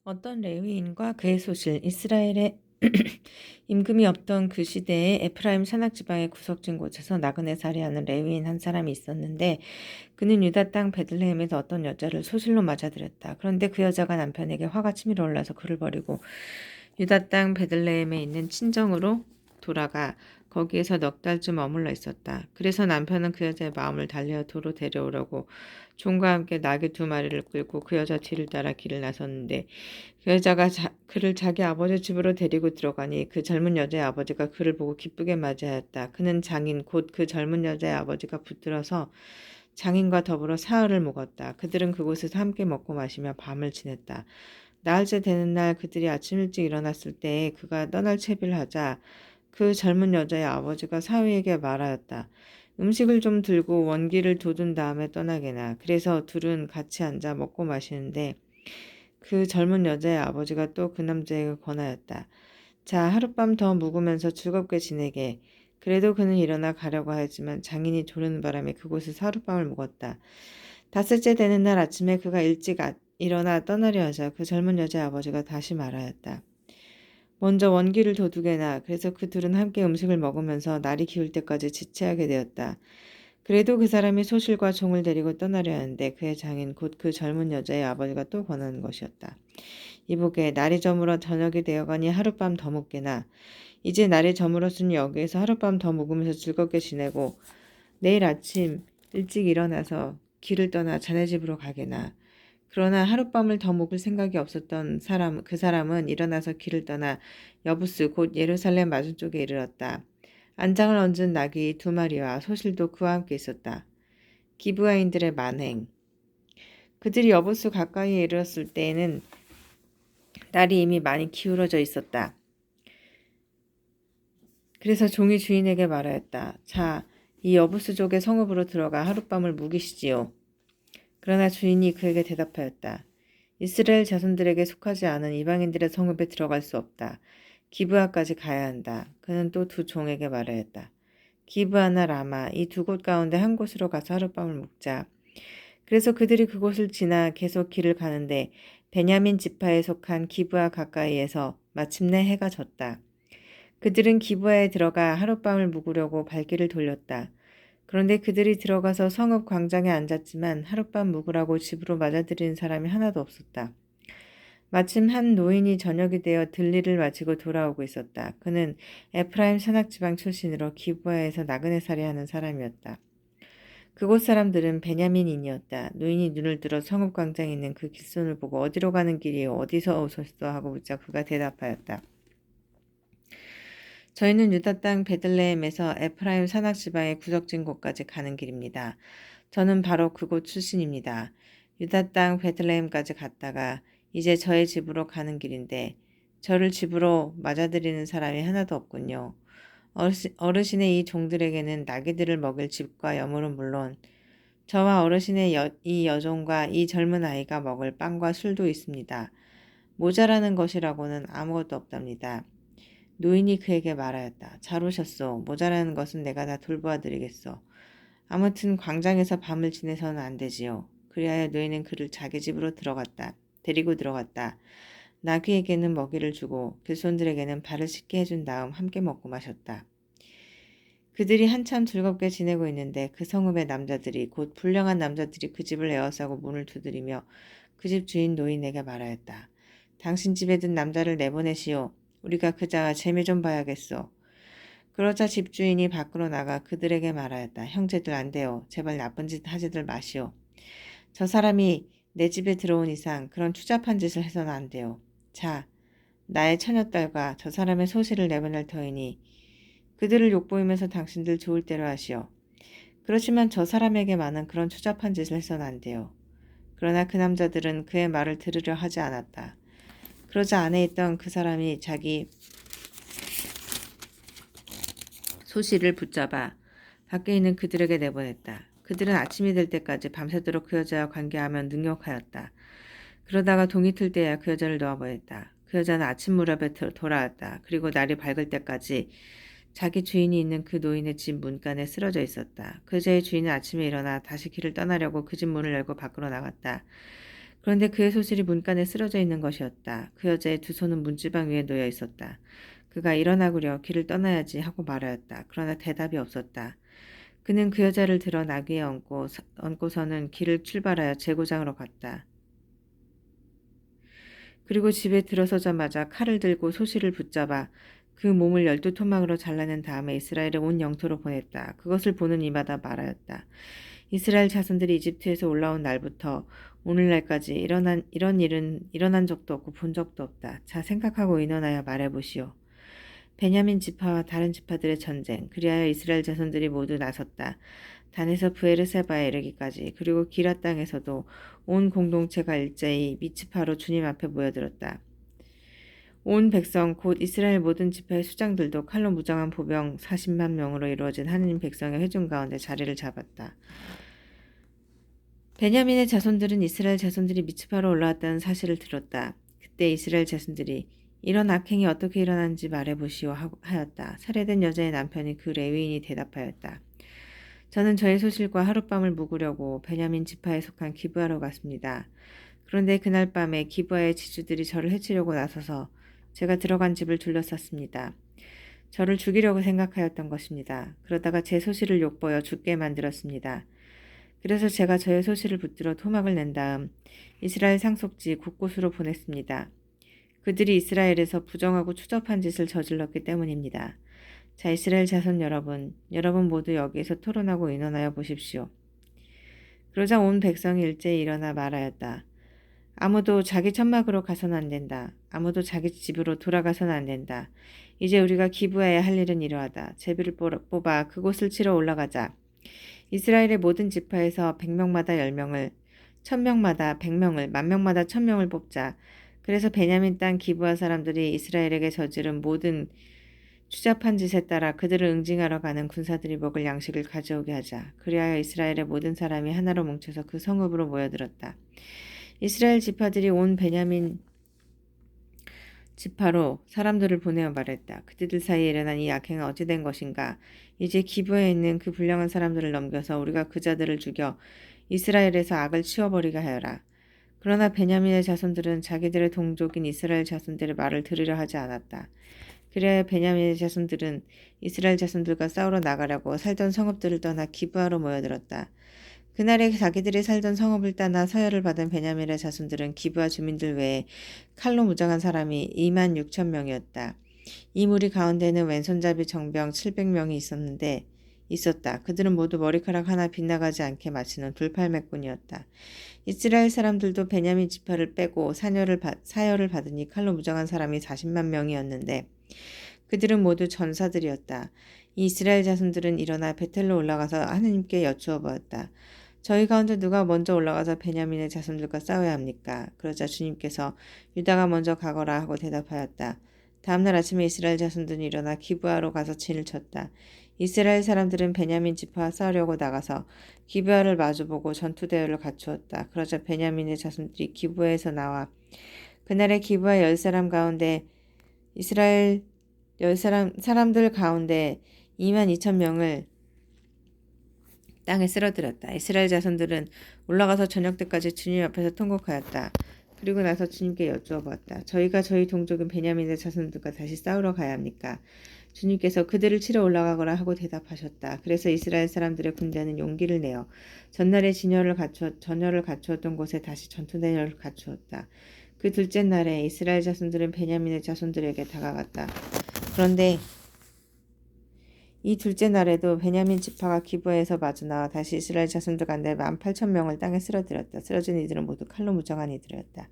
어떤 레위인과 그의 소실, 이스라엘의 임금이 없던 그 시대에 에프라임 산악 지방의 구석진 곳에서 나그네 살이하는 레위인 한 사람이 있었는데 그는 유다 땅 베들레헴에서 어떤 여자를 소실로 맞아들였다. 그런데 그 여자가 남편에게 화가 치밀어 올라서 그를 버리고 유다 땅 베들레헴에 있는 친정으로 돌아가 거기에서 넉 달쯤 머물러 있었다. 그래서 남편은 그 여자의 마음을 달래어 도로 데려오려고 종과 함께 나귀 2마리를 끌고 그 여자 뒤를 따라 길을 나섰는데 그 여자가 그를 자기 아버지 집으로 데리고 들어가니 그 젊은 여자의 아버지가 그를 보고 기쁘게 맞이하였다. 그는 장인 곧 그 젊은 여자의 아버지가 붙들어서 장인과 더불어 사흘을 묵었다. 그들은 그곳에서 함께 먹고 마시며 밤을 지냈다. 나흘째 되는 날 그들이 아침 일찍 일어났을 때에 그가 떠날 채비를 하자 그 젊은 여자의 아버지가 사위에게 말하였다. 음식을 좀 들고 원기를 돋운 다음에 떠나게나. 그래서 둘은 같이 앉아 먹고 마시는데 그 젊은 여자의 아버지가 또 그 남자에게 권하였다. 자, 하룻밤 더 묵으면서 즐겁게 지내게. 그래도 그는 일어나 가려고 하였지만 장인이 조르는 바람에 그곳에서 하룻밤을 묵었다. 닷새째 되는 날 아침에 그가 일찍 일어나 떠나려 하자 그 젊은 여자의 아버지가 다시 말하였다. 먼저 원기를 돋우게나. 그래서 그 둘은 함께 음식을 먹으면서 날이 기울 때까지 지체하게 되었다. 그래도 그 사람이 소실과 종을 데리고 떠나려 하는데 그의 장인 곧 그 젊은 여자의 아버지가 또 권하는 것이었다. 이보게 날이 저물어 저녁이 되어가니 하룻밤 더 묵게나. 이제 날이 저물었으니 여기에서 하룻밤 더 묵으면서 즐겁게 지내고 내일 아침 일찍 일어나서 길을 떠나 자네 집으로 가게나. 그러나 하룻밤을 더 묵을 생각이 없었던 그 사람은 일어나서 길을 떠나 여부스 곧 예루살렘 맞은쪽에 이르렀다. 안장을 얹은 나귀 2마리와 소실도 그와 함께 있었다. 기브아인들의 만행. 그들이 여부스 가까이에 이르렀을 때에는 날이 이미 많이 기울어져 있었다. 그래서 종이 주인에게 말하였다. 자, 이 여부스족의 성읍으로 들어가 하룻밤을 묵이시지요. 그러나 주인이 그에게 대답하였다. 이스라엘 자손들에게 속하지 않은 이방인들의 성읍에 들어갈 수 없다. 기브아까지 가야 한다. 그는 또 2종에게 말하였다. 기브아나 라마 이 2곳 가운데 한 곳으로 가서 하룻밤을 묵자. 그래서 그들이 그곳을 지나 계속 길을 가는데 베냐민 지파에 속한 기브아 가까이에서 마침내 해가 졌다. 그들은 기브아에 들어가 하룻밤을 묵으려고 발길을 돌렸다. 그런데 그들이 들어가서 성읍 광장에 앉았지만 하룻밤 묵으라고 집으로 맞아들이는 사람이 하나도 없었다. 마침 한 노인이 저녁이 되어 들일을 마치고 돌아오고 있었다. 그는 에프라임 산악지방 출신으로 기브아에서 나그네살이 하는 사람이었다. 그곳 사람들은 베냐민인이었다. 노인이 눈을 들어 성읍 광장에 있는 그 길손을 보고 어디로 가는 길이요? 어디서 오셨어? 하고 묻자 그가 대답하였다. 저희는 유다 땅 베들레헴에서 에프라임 산악 지방의 구석진 곳까지 가는 길입니다. 저는 바로 그곳 출신입니다. 유다 땅 베들레헴까지 갔다가 이제 저의 집으로 가는 길인데 저를 집으로 맞아들이는 사람이 하나도 없군요. 어르신의 이 종들에게는 나귀들을 먹일 집과 여물은 물론 저와 어르신의 이 여종과 이 젊은 아이가 먹을 빵과 술도 있습니다. 모자라는 것이라고는 아무것도 없답니다. 노인이 그에게 말하였다. 잘 오셨소. 모자라는 것은 내가 다 돌보아 드리겠소. 아무튼 광장에서 밤을 지내서는 안 되지요. 그리하여 노인은 그를 자기 집으로 데리고 들어갔다. 나귀에게는 먹이를 주고 길손들에게는 발을 씻게 해준 다음 함께 먹고 마셨다. 그들이 한참 즐겁게 지내고 있는데 그 성읍의 남자들이 곧 불량한 남자들이 그 집을 에워싸고 문을 두드리며 그 집 주인 노인에게 말하였다. 당신 집에 든 남자를 내보내시오. 우리가 그자와 재미 좀 봐야겠소. 그러자 집주인이 밖으로 나가 그들에게 말하였다. 형제들 안 돼요. 제발 나쁜 짓 하지들 마시오. 저 사람이 내 집에 들어온 이상 그런 추잡한 짓을 해서는 안 돼요. 자, 나의 처녀딸과 저 사람의 소실을 내보낼 터이니 그들을 욕보이면서 당신들 좋을 대로 하시오. 그렇지만 저 사람에게만은 그런 추잡한 짓을 해서는 안 돼요. 그러나 그 남자들은 그의 말을 들으려 하지 않았다. 그러자 안에 있던 그 사람이 자기 소실을 붙잡아 밖에 있는 그들에게 내보냈다. 그들은 아침이 될 때까지 밤새도록 그 여자와 관계하며 능욕하였다. 그러다가 동이 틀 때야 그 여자를 놓아보냈다. 그 여자는 아침 무렵에 돌아왔다. 그리고 날이 밝을 때까지 자기 주인이 있는 그 노인의 집 문간에 쓰러져 있었다. 그 여자의 주인은 아침에 일어나 다시 길을 떠나려고 그 집 문을 열고 밖으로 나갔다. 그런데 그의 소실이 문간에 쓰러져 있는 것이었다. 그 여자의 두 손은 문지방 위에 놓여 있었다. 그가 일어나구려 길을 떠나야지 하고 말하였다. 그러나 대답이 없었다. 그는 그 여자를 들어 나귀에 얹고서는 길을 출발하여 제고장으로 갔다. 그리고 집에 들어서자마자 칼을 들고 소실을 붙잡아 그 몸을 12토막으로 잘라낸 다음에 이스라엘의 온 영토로 보냈다. 그것을 보는 이마다 말하였다. 이스라엘 자손들이 이집트에서 올라온 날부터 오늘날까지 이런 일은 일어난 적도 없고 본 적도 없다. 자, 생각하고 의논하여 말해보시오. 베냐민 지파와 다른 지파들의 전쟁, 그리하여 이스라엘 자손들이 모두 나섰다. 단에서 브에르세바에 이르기까지, 그리고 기라 땅에서도 온 공동체가 일제히 미츠파로 주님 앞에 모여들었다. 온 백성 곧 이스라엘 모든 지파의 수장들도 칼로 무장한 보병 40만 명으로 이루어진 하느님 백성의 회중 가운데 자리를 잡았다. 베냐민의 자손들은 이스라엘 자손들이 미츠파로 올라왔다는 사실을 들었다. 그때 이스라엘 자손들이 이런 악행이 어떻게 일어난지 말해보시오 하였다. 살해된 여자의 남편이 그 레위인이 대답하였다. 저는 저의 소실과 하룻밤을 묵으려고 베냐민 지파에 속한 기브아로 갔습니다. 그런데 그날 밤에 기브아의 지주들이 저를 해치려고 나서서 제가 들어간 집을 둘러쌌습니다. 저를 죽이려고 생각하였던 것입니다. 그러다가 제 소실을 욕보여 죽게 만들었습니다. 그래서 제가 저의 소실을 붙들어 토막을 낸 다음 이스라엘 상속지 곳곳으로 보냈습니다. 그들이 이스라엘에서 부정하고 추접한 짓을 저질렀기 때문입니다. 자, 이스라엘 자손 여러분 모두 여기에서 토론하고 의논하여 보십시오. 그러자 온 백성이 일제히 일어나 말하였다. 아무도 자기 천막으로 가서는 안 된다. 아무도 자기 집으로 돌아가서는 안 된다. 이제 우리가 기부해야 할 일은 이러하다. 제비를 뽑아 그곳을 치러 올라가자. 이스라엘의 모든 지파에서 100명마다 10명을, 1000명마다 100명을, 10,000명마다 1000명을 뽑자. 그래서 베냐민 땅 기브아 사람들이 이스라엘에게 저지른 모든 추잡한 짓에 따라 그들을 응징하러 가는 군사들이 먹을 양식을 가져오게 하자. 그리하여 이스라엘의 모든 사람이 하나로 뭉쳐서 그 성읍으로 모여들었다. 이스라엘 지파들이 온 베냐민 지파로 사람들을 보내어 말했다. 그들들 사이에 일어난 이 악행은 어찌 된 것인가? 이제 기브에 있는 그 불량한 사람들을 넘겨서 우리가 그 자들을 죽여 이스라엘에서 악을 치워버리게 하여라. 그러나 베냐민의 자손들은 자기들의 동족인 이스라엘 자손들의 말을 들으려 하지 않았다. 그래야 베냐민의 자손들은 이스라엘 자손들과 싸우러 나가려고 살던 성읍들을 떠나 기브아로 모여들었다. 그날에 자기들이 살던 성읍을 떠나 서열을 받은 베냐민의 자손들은 기브아 주민들 외에 칼로 무장한 사람이 26,000명이었다. 이 무리 가운데는 왼손잡이 정병 700명이 있었다. 그들은 모두 머리카락 하나 빗나가지 않게 마치는 돌팔매꾼이었다. 이스라엘 사람들도 베냐민 지파를 빼고 사열을 받으니 칼로 무장한 사람이 40만 명이었는데 그들은 모두 전사들이었다. 이 이스라엘 자손들은 일어나 베텔로 올라가서 하느님께 여쭈어 보았다. 저희 가운데 누가 먼저 올라가서 베냐민의 자손들과 싸워야 합니까? 그러자 주님께서 유다가 먼저 가거라 하고 대답하였다. 다음날 아침에 이스라엘 자손들은 일어나 기브아로 가서 진을 쳤다. 이스라엘 사람들은 베냐민 지파와 싸우려고 나가서 기브아를 마주보고 전투대열을 갖추었다. 그러자 베냐민의 자손들이 기브아에서 나와 그날의 기브아 10사람 가운데 이스라엘 사람들 가운데 22,000명을 땅에 쓰러뜨렸다. 이스라엘 자손들은 올라가서 저녁 때까지 주님 앞에서 통곡하였다. 그리고 나서 주님께 여쭈어보았다. 저희가 저희 동족인 베냐민의 자손들과 다시 싸우러 가야 합니까? 주님께서 그들을 치러 올라가거라 하고 대답하셨다. 그래서 이스라엘 사람들의 군대는 용기를 내어 전날에 전열을 갖추었던 곳에 다시 전투대열을 갖추었다. 그 둘째 날에 이스라엘 자손들은 베냐민의 자손들에게 다가갔다. 그런데 이 둘째 날에도 베냐민 지파가 기브아에서 마주 나와 다시 이스라엘 자손들 가운데 18,000명을 땅에 쓰러뜨렸다. 쓰러진 이들은 모두 칼로 무장한 이들이었다.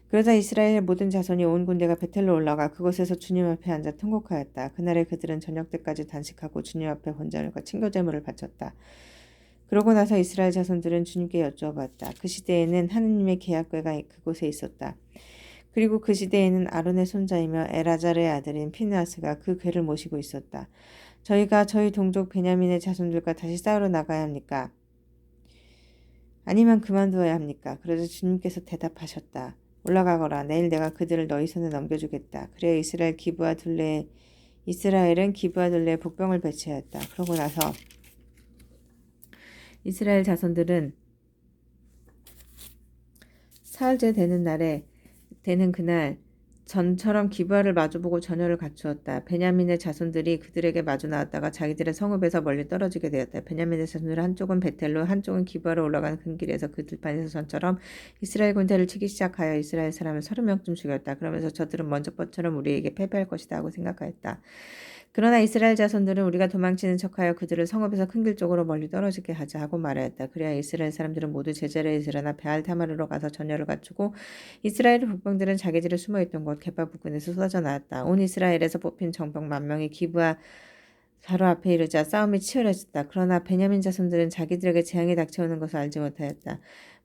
그러자 이스라엘의 모든 자손이 온 군대가 베텔로 올라가 그곳에서 주님 앞에 앉아 통곡하였다. 그날에 그들은 저녁 때까지 단식하고 주님 앞에 번제물과 친교제물을 바쳤다. 그러고 나서 이스라엘 자손들은 주님께 여쭈어봤다. 그 시대에는 하느님의 계약궤가 그곳에 있었다. 그리고 그 시대에는 아론의 손자이며 엘아잘의 아들인 피느하스가 그 궤를 모시고 있었다. 저희가 저희 동족 베냐민의 자손들과 다시 싸우러 나가야 합니까? 아니면 그만두어야 합니까? 그러자 주님께서 대답하셨다. 올라가거라. 내일 내가 그들을 너희 손에 넘겨주겠다. 그래야 이스라엘은 기브아 둘레에 복병을 배치하였다. 그러고 나서 이스라엘 자손들은 사흘째 되는 그날 전처럼 기브아를 마주보고 전열을 갖추었다. 베냐민의 자손들이 그들에게 마주 나왔다가 자기들의 성읍에서 멀리 떨어지게 되었다. 베냐민의 자손들 한쪽은 베텔로 한쪽은 기브아로 올라가는 큰 길에서 그 들판에서 전처럼 이스라엘 군대를 치기 시작하여 이스라엘 사람을 30명쯤 죽였다. 그러면서 저들은 먼저 것처럼 우리에게 패배할 것이다 하고 생각하였다. 그러나 이스라엘 자손들은 우리가 도망치는 척하여 그들을 성읍에서 큰 길 쪽으로 멀리 떨어지게 하자 하고 말하였다. 그래야 이스라엘 사람들은 모두 제자리에 일어나 베알 타마르로 가서 전열을 갖추고 이스라엘 북병들은 자기들이 숨어있던 곳 겟바 부근에서 쏟아져 나왔다. 온 이스라엘에서 뽑힌 정병 10,000명이 기브아 바로 앞에 이르자 싸움이 치열해졌다. 그러나 베냐민 자손들은 자기들에게 재앙이 닥쳐오는 것을 알지 못하였다.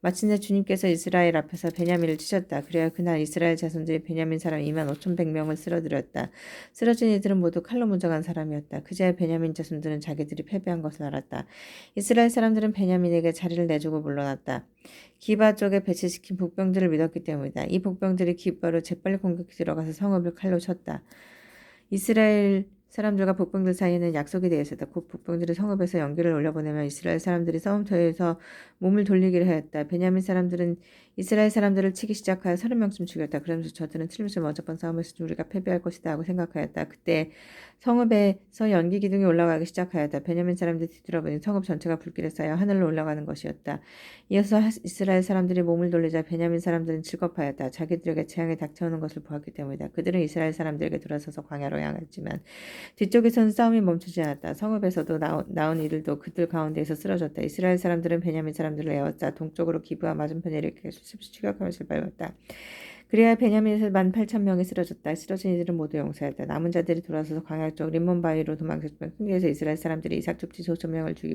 마침내 주님께서 이스라엘 앞에서 베냐민을 치셨다. 그래야 그날 이스라엘 자손들이 베냐민 사람 25,100명을 쓰러뜨렸다. 쓰러진 이들은 모두 칼로 무장한 사람이었다. 그제야 베냐민 자손들은 자기들이 패배한 것을 알았다. 이스라엘 사람들은 베냐민에게 자리를 내주고 물러났다. 기브아 쪽에 배치시킨 복병들을 믿었기 때문이다. 이 복병들이 기브아로 재빨리 공격해 들어가서 성읍을 칼로 쳤다. 이스라엘 사람들과 북병들 사이에는 약속이 되어 있었다. 곧 북병들이 성읍에서 연기를 올려보내면 이스라엘 사람들이 싸움터에서 몸을 돌리기를 하였다. 베냐민 사람들은 이스라엘 사람들을 치기 시작하여 30명쯤 죽였다. 그러면서 저들은 틀림없이 어젯밤 싸움에서 우리가 패배할 것이다 하고 생각하였다. 그때 성읍에서 연기 기둥이 올라가기 시작하였다. 베냐민 사람들이 뒤돌아보니 성읍 전체가 불길에 쌓여 하늘로 올라가는 것이었다. 이어서 이스라엘 사람들이 몸을 돌리자 베냐민 사람들은 즐겁하였다. 자기들에게 재앙이 닥쳐오는 것을 보았기 때문이다. 그들은 이스라엘 사람들에게 돌아서서 광야로 향했지만 뒤쪽에서는 싸움이 멈추지 않았다. 성읍에서도 나온 이들도 그들 가운데에서 쓰러졌다. 이스라엘 사람들은 베냐민 사람들을 에웠다. 동쪽으로 기브아 맞은편에 이렇게 수십씩 추격하면서 밟았다. 그래야 베냐민에서 18,000명이 쓰러졌다. 쓰러진 이들은 모두 용사였다. 남은 자들이 돌아서서 광야 쪽 림몬 바위로 도망쳤지만 큰 길에서 이스라엘 사람들이 이삭 족지 5,000명을 죽이고